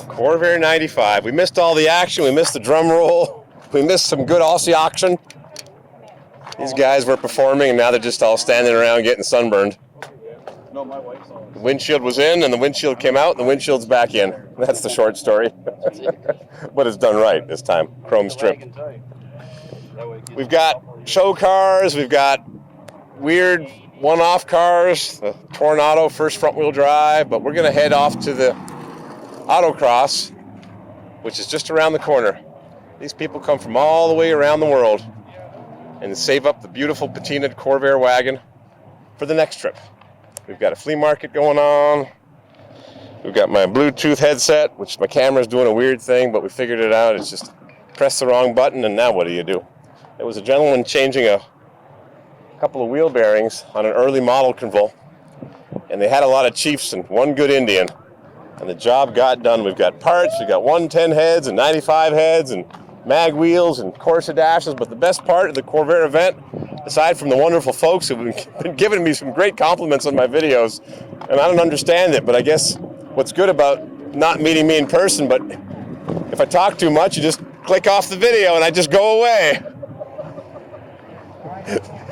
Corvair 95. We missed all the action. We missed the drum roll. We missed some good Aussie auction. These guys were performing, and now they're just all standing around getting sunburned. No, my wife's on. The windshield was in, and the windshield came out, and the windshield's back in. That's the short story. But it's done right this time. Chrome strip. We've got show cars. We've got weird one-off cars. The Tornado first front-wheel drive. But we're going to head off to the autocross, which is just around the corner. These people come from all the way around the world and save up the beautiful patinaed Corvair wagon for the next trip. We've got a flea market going on. We've got my Bluetooth headset, which my camera's doing a weird thing, but we figured it out. It's just press the wrong button, and now what do? There was a gentleman changing a couple of wheel bearings on an early model convol, and they had a lot of chiefs and one good Indian, and the job got done. We've got parts, we've got 110 heads and 95 heads and mag wheels and Corsa dashes, but the best part of the Corvair event, aside from the wonderful folks who've been giving me some great compliments on my videos, and I don't understand it, but I guess what's good about not meeting me in person, but if I talk too much, you just click off the video and I just go away.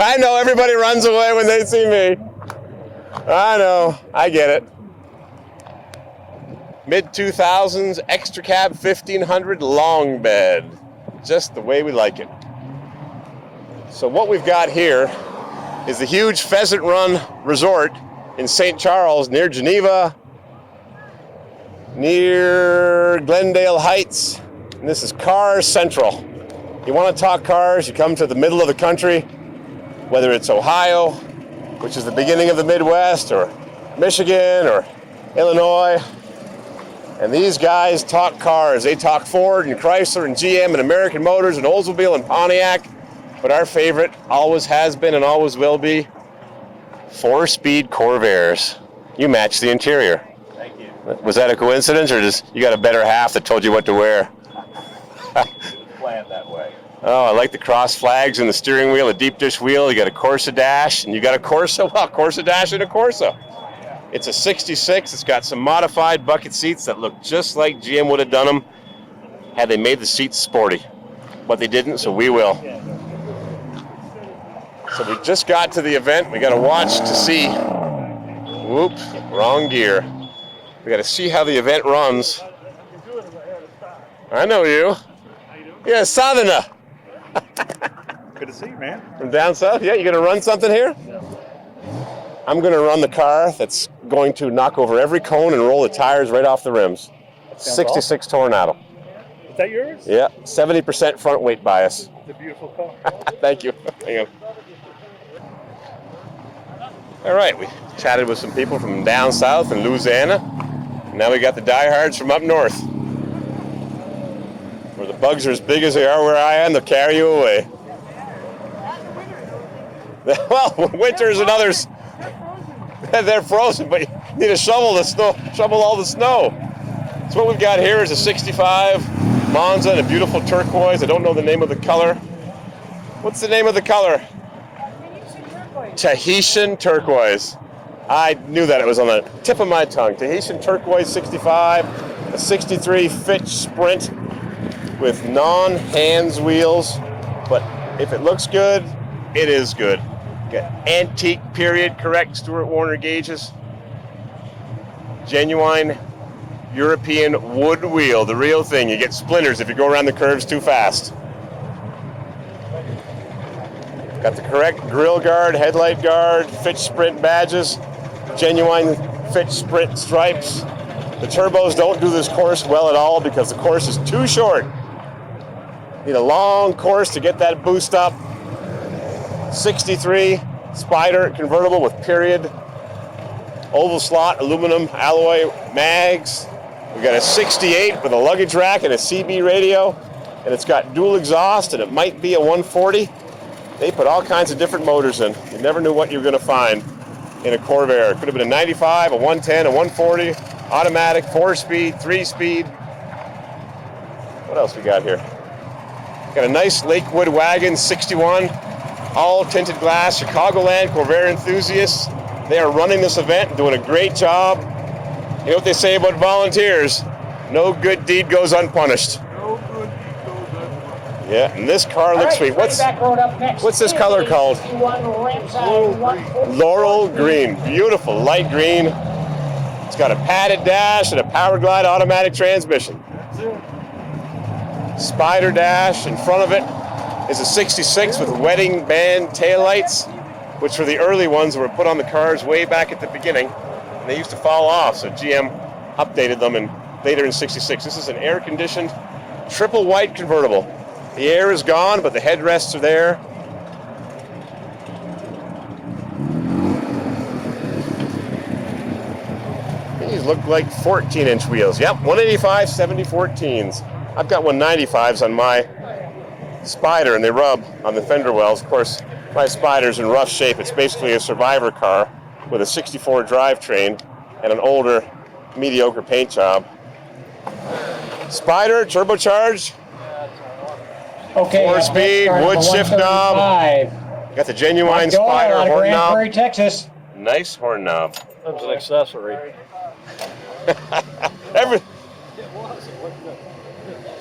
I know everybody runs away when they see me. I know, I get it. Mid-2000s, extra cab 1500 long bed. Just the way we like it. So what we've got here is the huge Pheasant Run Resort in St. Charles near Geneva, near Glendale Heights. And this is Car Central. You want to talk cars, you come to the middle of the country, whether it's Ohio, which is the beginning of the Midwest, or Michigan, or Illinois. And these guys talk cars. They talk Ford and Chrysler and GM and American Motors and Oldsmobile and Pontiac. But our favorite always has been and always will be 4-speed Corvairs. You match the interior. Thank you. Was that a coincidence, or just you got a better half that told you what to wear? Planned that way. Oh, I like the cross flags and the steering wheel, a deep dish wheel. You got a Corsa dash, and you got a Corsa. Well, Corsa dash and a Corsa. It's a 66. It's got some modified bucket seats that look just like GM would have done them had they made the seats sporty. But they didn't, so we will. So we just got to the event. We got to watch to see. Whoops, wrong gear. We got to see how the event runs. I know you. Yeah, Southerner. Good to see you, man. From down south? Yeah, you going to run something here? I'm going to run the car that's going to knock over every cone and roll the tires right off the rims. 66 awesome. Tornado. Is that yours? Yeah, 70% front weight bias. It's a beautiful car. Thank you. Hang on. All right, we chatted with some people from down south in Louisiana. Now we got the diehards from up north. Where the bugs are as big as they are where I am, they'll carry you away. Well, winters and others. They're frozen, but you need to shovel the snow, shovel all the snow. So what we've got here is a 65 Monza and a beautiful turquoise. I don't know the name of the color. What's the name of the color? Tahitian turquoise. I knew that. It was on the tip of my tongue. Tahitian turquoise 65, a 63 Fitch Sprint with non-hands wheels. But if it looks good, it is good. Got antique period correct Stuart Warner gauges. Genuine European wood wheel, the real thing. You get splinters if you go around the curves too fast. Got the correct grill guard, headlight guard, Fitch Sprint badges, genuine Fitch Sprint stripes. The turbos don't do this course well at all because the course is too short. Need a long course to get that boost up. 63 Spider convertible with period, oval slot, aluminum alloy mags. We got a 68 with a luggage rack and a CB radio, and it's got dual exhaust, and it might be a 140. They put all kinds of different motors in. You never knew what you were going to find in a Corvair. It could have been a 95, a 110, a 140, automatic, 4-speed, 3-speed. What else we got here? Got a nice Lakewood wagon, 61, all tinted glass, Chicagoland Corvair enthusiasts. They are running this event and doing a great job. You know what they say about volunteers? No good deed goes unpunished. Yeah, and this car looks sweet. What's this color called? Laurel green. Beautiful, light green. It's got a padded dash and a Power Glide automatic transmission. Spider dash. In front of it is a 66 with wedding band taillights, which were the early ones that were put on the cars way back at the beginning. And they used to fall off, so GM updated them and later in 66. This is an air-conditioned triple white convertible. The air is gone, but the headrests are there. These look like 14-inch wheels. Yep, 185 70-14s. I've got 195s on my Spider, and they rub on the fender wells. Of course, my Spider's in rough shape. It's basically a survivor car with a 64 drivetrain and an older, mediocre paint job. Spider, turbocharged. Okay, 4-speed, wood shift knob. Got the genuine Spider out of horn Grand knob. Prairie, Texas. Nice horn knob. That was an accessory. Every, It was.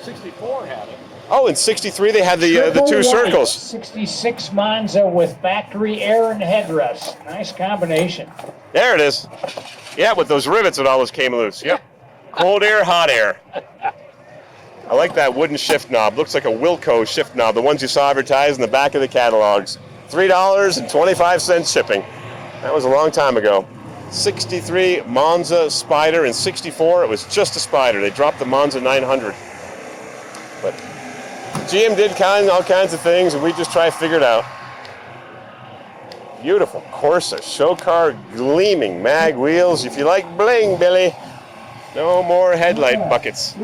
64 had it. oh, in 63 they had the two Triple white, circles. 66 Monza with factory air and headrest. Nice combination. There it is. Yeah, with those rivets that always came loose. Yep. Cold air, hot air. I like that wooden shift knob. Looks like a Wilco shift knob, the ones you saw advertised in the back of the catalogs. $3.25 shipping. That was a long time ago. 63 Monza Spider. In 64 it was just a Spider. They dropped the Monza 900. But GM did all kinds of things, and we just try to figure it out. Beautiful Corsa, show car, gleaming mag wheels. If you like bling, Billy, no more headlight buckets.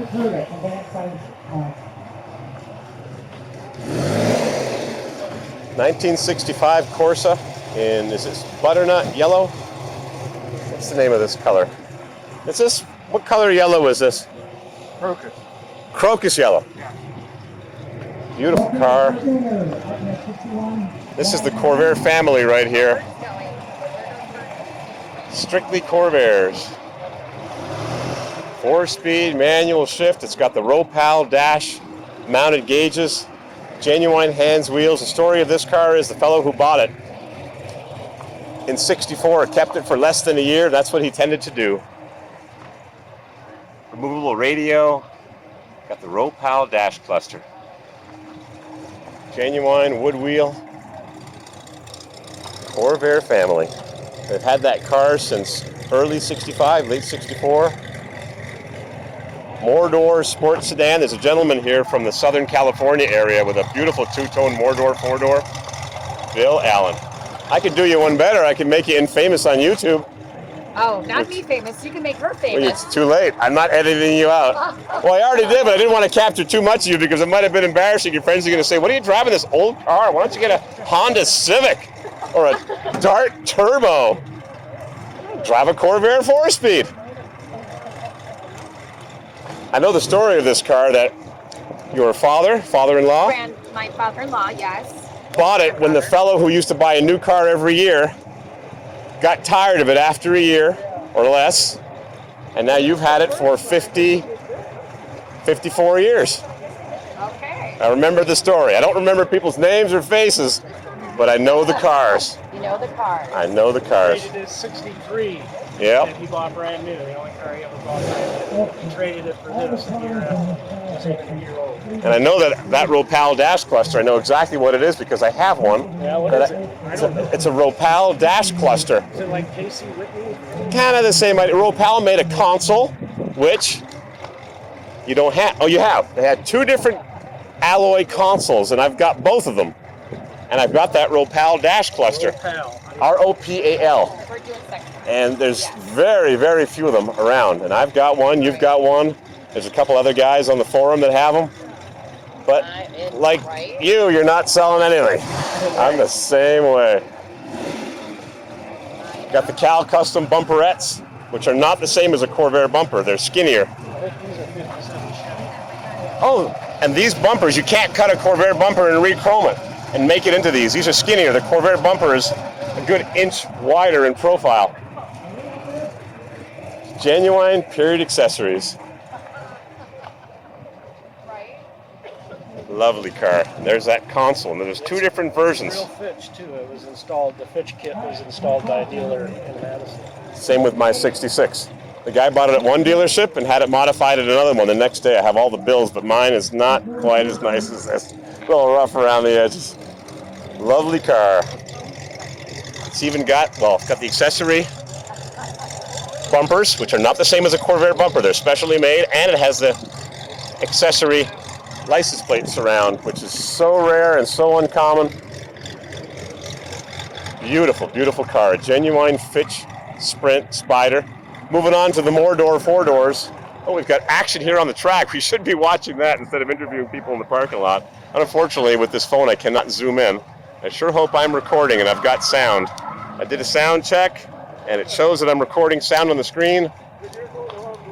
1965 Corsa in, is this butternut yellow? What's the name of this color? Is this, what color yellow is this? Crocus. Crocus yellow. Beautiful car. This is the Corvair family right here. Strictly Corvairs. 4-speed manual shift. It's got the Ropal dash mounted gauges, genuine hands wheels. The story of this car is the fellow who bought it in 64 kept it for less than a year. That's what he tended to do. Removable radio. Got the Ropal dash cluster. Genuine wood wheel. Corvair family. They've had that car since early 65, late 64. Mordor sports sedan. There's a gentleman here from the Southern California area with a beautiful two-tone Mordor four-door. Bill Allen. I could do you one better. I could make you infamous on YouTube. Oh, not me famous. You can make her Well, famous. it's too late. I'm not editing you out. Well, I already did, but I didn't want to capture too much of you because it might have been embarrassing. Your friends are going to say, what are you driving this old car? Why don't you get a Honda Civic or a Dart Turbo? Drive a Corvair 4-speed. I know the story of this car, that your father-in-law, My father-in-law, yes. bought it when the fellow who used to buy a new car every year got tired of it after a year or less, and now you've had it for 54 years. Okay. I remember the story. I don't remember people's names or faces, but I know the cars. You know the car. I know the cars. Traded it 63. Yep. And he bought brand new. The only car he ever bought brand new. He traded it for this a year after. It's like a year old. And I know that Ropal dash cluster, I know exactly what it is because I have one. Yeah, what is it? I don't know. It's a Ropal dash cluster. Is it like Casey Whitney? Kind of the same idea. Ropal made a console, which you don't have. Oh, you have. They had two different alloy consoles, and I've got both of them. And I've got that Ropal dash cluster. Pal. R-O-P-A-L. We're doing sex. And there's very, very few of them around. And I've got one, you've got one. There's a couple other guys on the forum that have them. But like you're not selling anything. I'm the same way. Got the Cal Custom bumperettes, which are not the same as a Corvair bumper. They're skinnier. Oh, and these bumpers, you can't cut a Corvair bumper and re-chrome it and make it into these. These are skinnier. The Corvair bumper is a good inch wider in profile. Genuine period accessories. Lovely car. And there's that console. And there's two different versions. Real Fitch too. It was installed. The Fitch kit was installed by a dealer in Madison. Same with my 66. The guy bought it at one dealership and had it modified at another one. The next day I have all the bills, but mine is not quite as nice as this. A little rough around the edges. Lovely car. It's even got, well, it's got the accessory bumpers, which are not the same as a Corvair bumper. They're specially made, and it has the accessory license plate surround, which is so rare and so uncommon. Beautiful, beautiful car. A genuine Fitch Sprint Spider. Moving on to the more door four doors. Oh, we've got action here on the track. We should be watching that instead of interviewing people in the parking lot. Unfortunately, with this phone, I cannot zoom in. I sure hope I'm recording and I've got sound. I did a sound check, and it shows that I'm recording sound on the screen.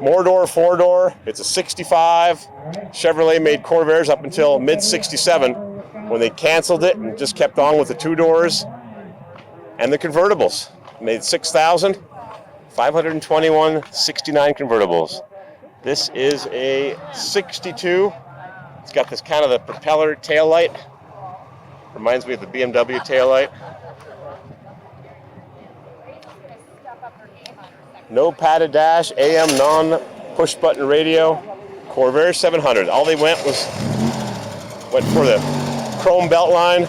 More door, four door. It's a 65. Chevrolet made Corvairs up until mid-67 when they canceled it and just kept on with the two doors and the convertibles. Made 6,521 69 convertibles. This is a 62. It's got this kind of the propeller taillight. Reminds me of the BMW taillight. No padded dash, AM non-push button radio. Corvair 700. All they went for the chrome belt line,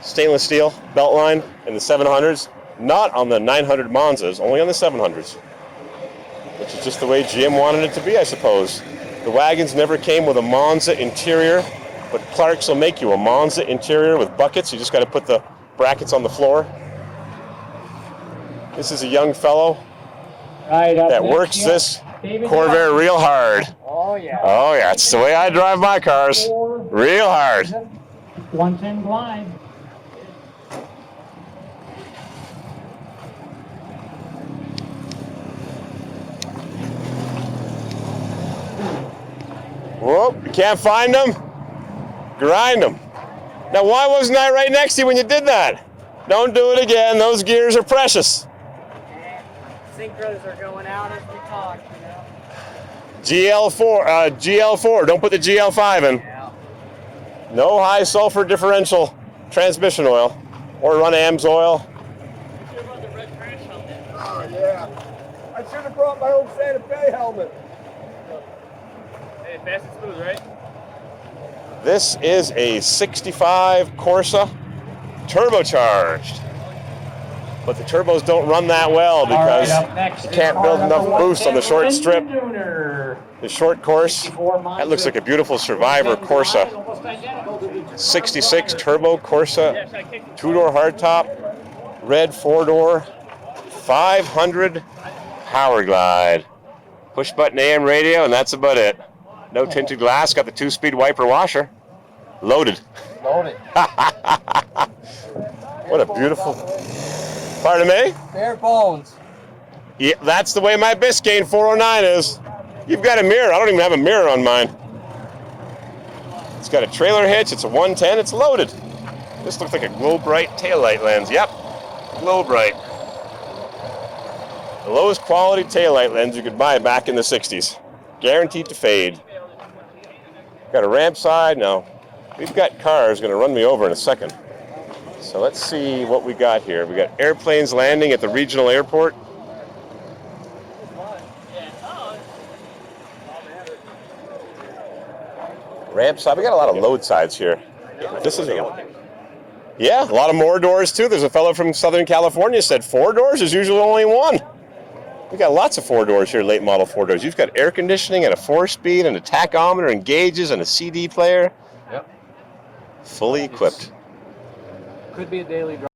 stainless steel belt line in the 700s. Not on the 900 Monzas, only on the 700s. Which is just the way GM wanted it to be, I suppose. The wagons never came with a Monza interior, but Clark's will make you a Monza interior with buckets. You just got to put the brackets on the floor. This is a young fellow that works this Corvair real hard. Oh, yeah. Oh, yeah, it's the way I drive my cars. Real hard. 110 glide. Whoop, you can't find them? Grind them. Now, why wasn't I right next to you when you did that? Don't do it again. Those gears are precious. Synchros are going out as we talk, you know. GL4. Don't put the GL5 in. Yeah. No high sulfur differential transmission oil, or run AMS oil. Oh, yeah. I should have brought my own Santa Fe helmet. Hey, fast and smooth, right? This is a 65 Corsa turbocharged. But the turbos don't run that well because you can't build enough boost on the short strip. The short course. That looks like a beautiful Survivor Corsa. 66 Turbo Corsa, two-door hardtop, red four-door, 500 Power Glide. Push-button AM radio, and that's about it. No tinted glass, got the two-speed wiper washer. Loaded. Loaded. What a beautiful... Pardon me? Bare bones. Yeah, that's the way my Biscayne 409 is. You've got a mirror. I don't even have a mirror on mine. It's got a trailer hitch. It's a 110. It's loaded. This looks like a Glow Bright taillight lens. Yep, Glow Bright. The lowest quality taillight lens you could buy back in the 60s. Guaranteed to fade. Got a ramp side. Now, we've got cars going to run me over in a second. So let's see what we got here. We got airplanes landing at the regional airport. Ramp side. We got a lot of load sides here. This is a lot of more doors too. There's a fellow from Southern California said 4 doors is usually only 1. We got lots of 4 doors here, late model 4 doors. You've got air conditioning and a 4-speed and a tachometer and gauges and a CD player. Yep. Fully equipped. Could be a daily driver.